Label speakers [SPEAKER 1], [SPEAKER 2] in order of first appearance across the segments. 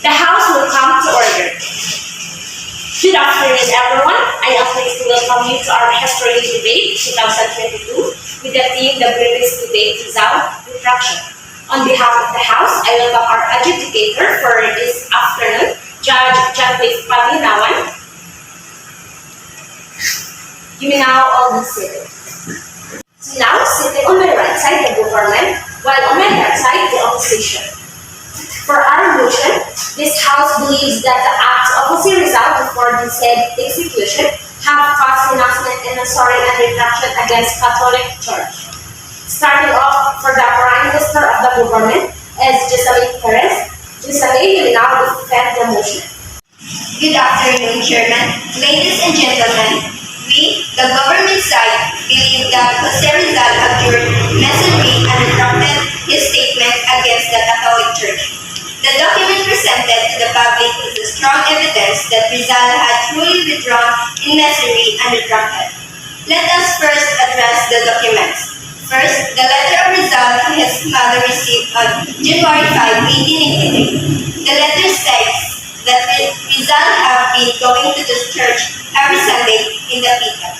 [SPEAKER 1] The House will come to order. Good afternoon, everyone. I am pleased to welcome you to our History Debate 2022 with the theme The British Debate Rizal, Retraction. On behalf of the House, I welcome our adjudicator for this afternoon, Judge Jantley Palinawan. You may now all be seated. So now, sitting on my right side, the government, while on my left side, the opposition. For our motion, this House believes that the acts of Jose Rizal before the said execution have caused harassment and sorry and retraction against Catholic Church. Starting off for the Prime Minister of the government as Giselle Perez. Giselle will now defend the motion.
[SPEAKER 2] Good afternoon, Chairman. Ladies and gentlemen, we, the government side, believe that Jose Rizal abjured masonry and retracted his statement against the Catholic Church. The document presented to the public is a strong evidence that Rizal had truly withdrawn in masonry and retracted. Let us first address the documents. First, the letter of Rizal to his mother received on January 5, 1883. The letter states that Rizal had been going to this church every Sunday in the Pita.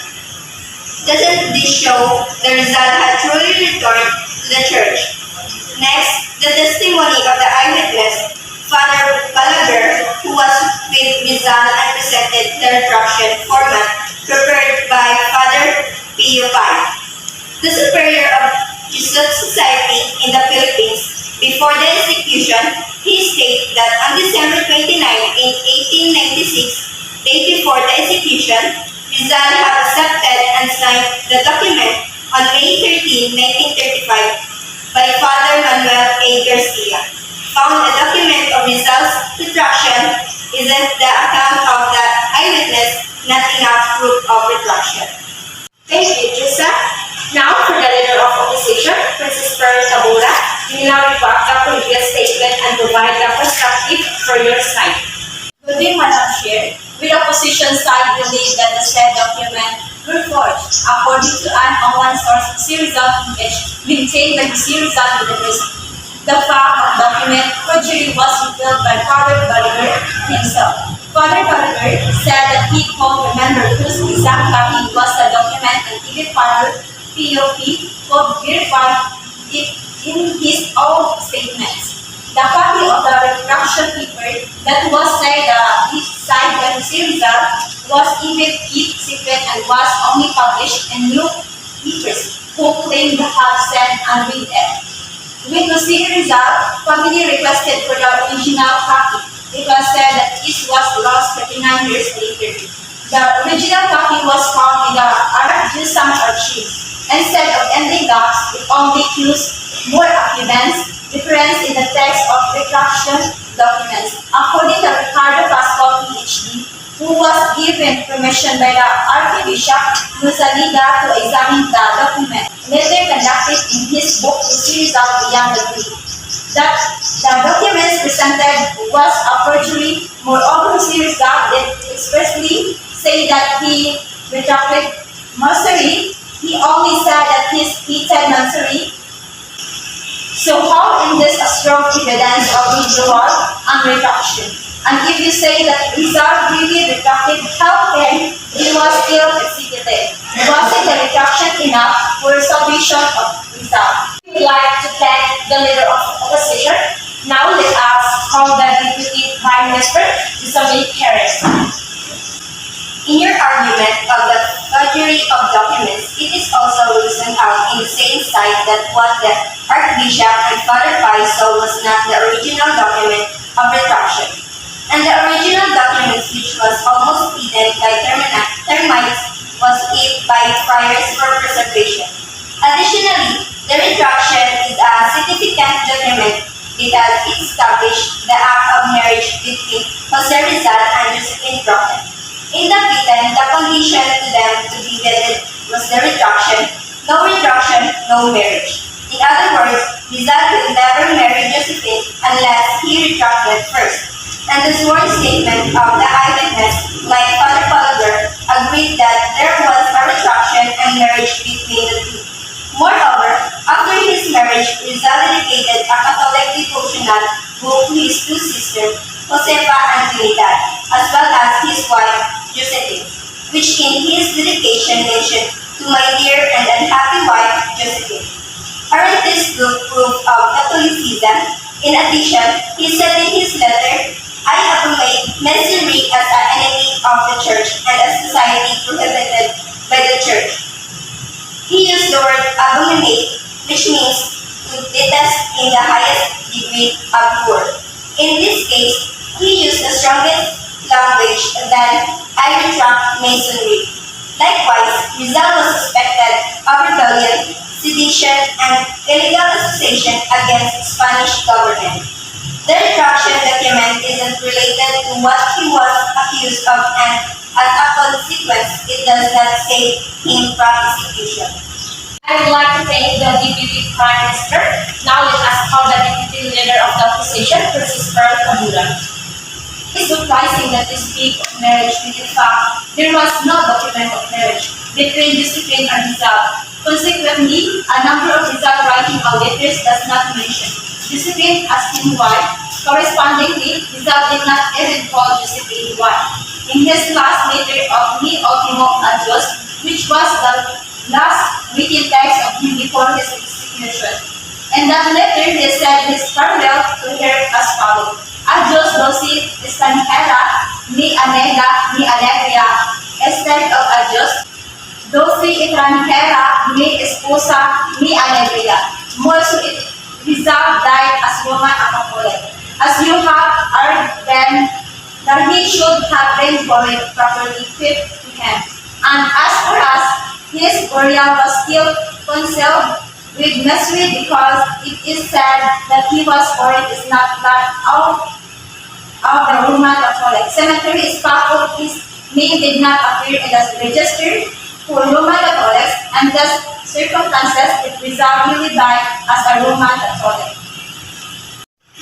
[SPEAKER 2] Doesn't this show that Rizal had truly returned to the church? Next, the testimony of the eyewitness, Father Balaguer, who was with Rizal and presented the retraction format prepared by Father Pio Pai, the superior of Jesuit Society in the Philippines. Before the execution, he stated that on December 29, in 1896, day before the execution, Rizal had accepted and signed the document on May 13, 1935, by Father Manuel A. Garcia. Found a document of Rizal's retraction isn't the account of the eyewitness not enough proof of retraction.
[SPEAKER 1] Thank you, Jusa. Now, for the leader of opposition, Princess Pearl Tabora, you now rebut the previous statement and provide the perspective for your side.
[SPEAKER 3] Good day, Madam Chair. We, the opposition side, believe that the said document were forged according to an online source Rizal image maintained by Rizal University. The fact of document forgery was revealed by Father Balaguer himself. Father Balaguer said that he could remember whose exact copy was the document and even Father POP could verify it in his own statements. The copy of the retraction paper that was signed by Rizal was even kept secret and was only published in newspapers who claimed to have sent and read it. When Jose Rizal family requested for the original copy, it was said that it was lost 39 years later. The original copy was found in the Rizal archives. Instead of ending gaps, it only used more evidence difference in the text of retraction documents. According to Ricardo Pascal, PhD, who was given permission by the Archbishop Musalida to examine the document, later conducted in his book Rizal Beyond the Grave, that the documents presented was a forgery. Moreover, Rizal did expressly say that he retracted masonry. He only said that he hated masonry. So how is this a strong evidence of withdrawal and retraction? And if you say that Rizal really retracted, how then he was still executed? Wasn't the retraction enough for salvation of Rizal?
[SPEAKER 1] We would like to thank the leader of opposition. Now let us call the Deputy Prime Minister, Giselle Perez.
[SPEAKER 2] In your argument of the forgery of documents, it is also reasoned out in the same side that what the Archbishop and Father Pai saw was not the original document of retraction, and the original document, which was almost eaten by termites, was eaten by friars for preservation. Additionally, the retraction is a significant document because it established the act of marriage between Jose Rizal and Josephine Brocken. In the Britain, the condition to them to be wedded was the retraction, no marriage. In other words, Rizal will never marry Josephine unless he retracted first. And the sworn statement of the eyewitness, like Father Balaguer, agreed that there was a retraction and marriage between the two. Moreover, after his marriage, Rizal dedicated a Catholic devotional book to his two sisters, Josefa and Trinidad, as well as his wife Josephine, which in his dedication mentioned to my dear and unhappy wife Josephine. Aren't this good proof of Catholicism? In addition, he said in his letter, I abominate masonry as an enemy of the church and a society prohibited by the church. He used the word abominate, which means to detest in the highest degree abhor. In this case, he used the strongest language than I retract masonry. Likewise, Rizal was suspected of rebellion, sedition, and illegal association against Spanish government. The retraction document isn't related to what he was accused of, and as a consequence, it does not save him from execution.
[SPEAKER 1] I would like to thank the Deputy Prime Minister. Now let us call the Deputy Leader of the Opposition, Francisco Tabura. It's surprising that you speak of marriage when in fact there was no document of marriage between Josephine and Rizal. Consequently, a number of Rizal writing out letters does not mention Josephine as his wife. Correspondingly, Rizal did not even call Josephine wife. In his last letter of Mi Ultimo Adios, which was the last written text of him before his execution. In that letter, he said his farewell to her as follows: Adios dosi extranjera, mi amiga, mi alegría. Instead of adios, dosi extranjera, mi esposa, mi alegría. Also, Rizal died as Roman Catholic. As you have heard then, that he should have been buried properly fit to him. And as for us, his burial was still concealed with mystery because it is said that he was buried is not that of the Roman Catholic cemetery is papal. His name did not appear in the register for Roman Catholics, and thus circumstances it really died as a Roman Catholic.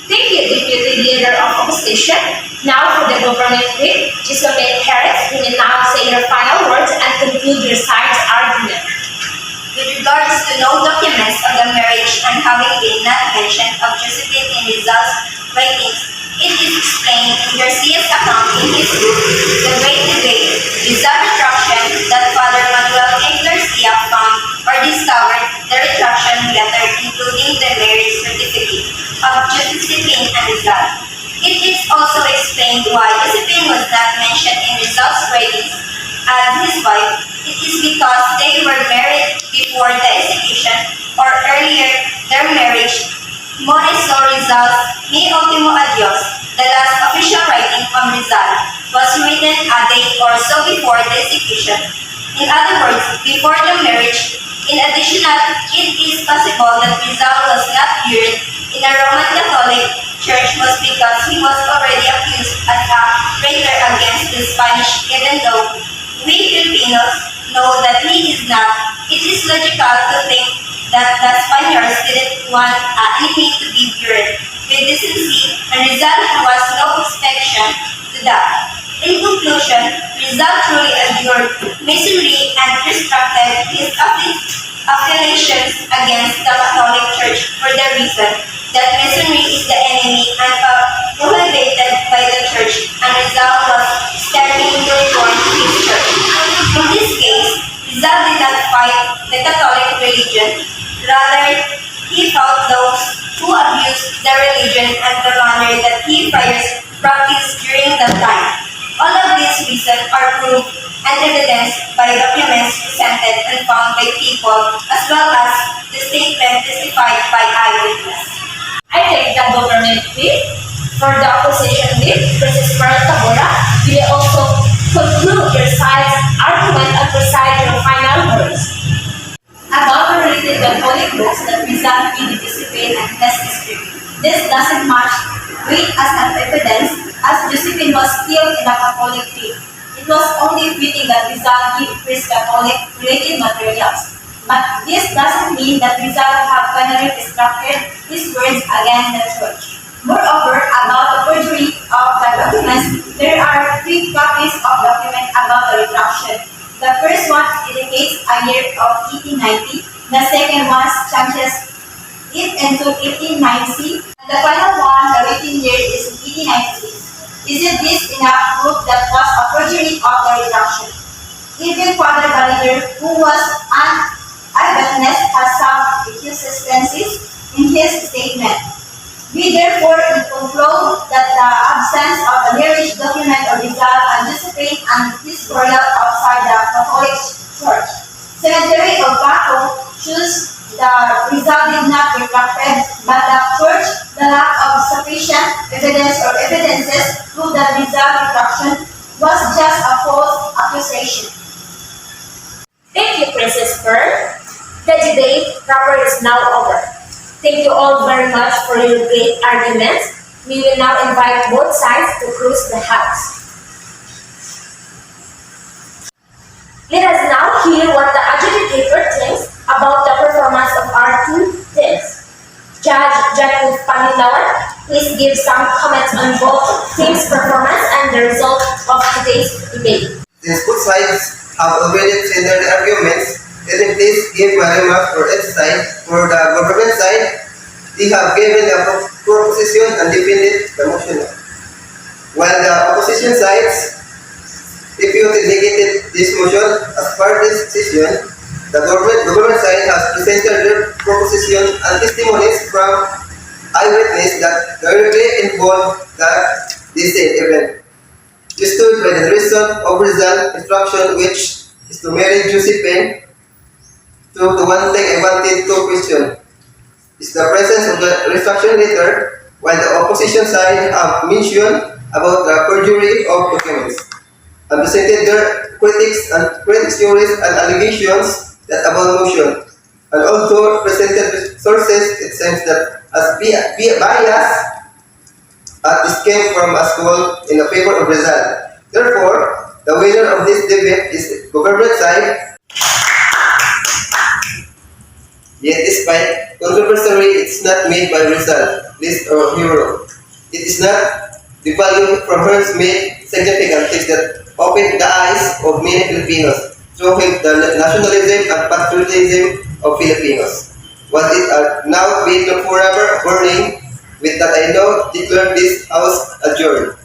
[SPEAKER 1] Thank you, Deputy Leader of Opposition. Now for the government whip, Josephine Harris, you may now say your final words and conclude your side's argument.
[SPEAKER 2] With regards to no documents of the marriage and having been not mentioned of Josephine in Rizal's writings, it is explained in Garcia's account in his book, The Great Debate, Rizal Retraction, that Father Manuel A. Garcia found or discovered the retraction letter including the marriage certificate of Josephine and Rizal. It is also explained why Josephine was not mentioned in Rizal's writings as his wife. It is because they were married before the execution or earlier their marriage. Moriso Rizal's Mi Ultimo Adios, the last official writing from Rizal, was written a day or so before the execution. In other words, before the marriage. In addition, it is possible that Rizal was not buried in a Roman Catholic church was because he was already accused as a traitor against the Spanish, even though we Filipinos know that he is not. It is logical to think that the Spaniards didn't want anything to be buried with decency, and Rizal was no exception to that. In conclusion, Rizal truly endured misery and restricted his affiliations against the Catholic Church for the reason that Masonry is the enemy and prohibited by the Church, and Rizal was stepping to reform his church. In this case, Rizal did not fight the Catholic religion, rather he fought those who abused the religion and the manner that he friars practiced during that time. All of these reasons are proved and evidenced by documents presented and found by people as well as the statement testified by eyewitness.
[SPEAKER 1] I thank the government whip. For the opposition whip, Francisco Tabora, you may also conclude your side's argument and preside your final words. About the related Catholic books that Rizal Josephine and test history. This doesn't much weight as an evidence as Josephine was still in the Catholic faith. It was only fitting that Rizal give Chris Catholic related materials. But this doesn't mean that Rizal have finally destructed his words against the church. Moreover, about the forgery of the documents, there are 3 copies of documents about the retraction. The first one indicates a year of 1890. The second one changes it into 1890. And the final one, the written year, is 1896.
[SPEAKER 3] Isn't this enough proof that was a forgery of the retraction? Even Father Balinger, who was an eyewitness, has some inconsistencies in his statement. We therefore conclude that the absence of a marriage document of Rizal and Josephine and his burial outside the Catholic Church cemetery of Baco shows the Rizal did not retracted, but the church, the lack of sufficient evidence or evidences prove that Rizal retraction was just a false accusation.
[SPEAKER 1] Thank you, Princess Pearl. The debate proper is now over. Thank you all very much for your great arguments. We will now invite both sides to close the house. Let us now hear what the adjudicator thinks about the performance of our two teams. Judge Jacob Panginoan, please give some comments on both teams' performance and the result of today's debate.
[SPEAKER 4] Since both sides have already tendered arguments, let me please give my remarks for each side. For the government side, they have given the proposition and defended the motion. While the opposition sides refuted negated this motion as party's decision, the government side has presented their proposition and testimonies from eyewitnesses that directly involved the said event. They stood by the result of Rizal instruction, which is to marry Josephine. To the one thing I wanted to question is the presence of the retraction letter, while the opposition side have mentioned about the perjury of documents and presented their critics theories and allegations that about motion, and also presented sources it seems that as bias at this came from a school in the favor of Rizal. Therefore, the winner of this debate is government side. Yet despite controversy, it's not made by Rizal, this or hero. It is not the value from her made significant things that opened the eyes of many Filipinos, showing the nationalism and patriotism of Filipinos. Was it now been forever burning? With that I now declare this house adjourned.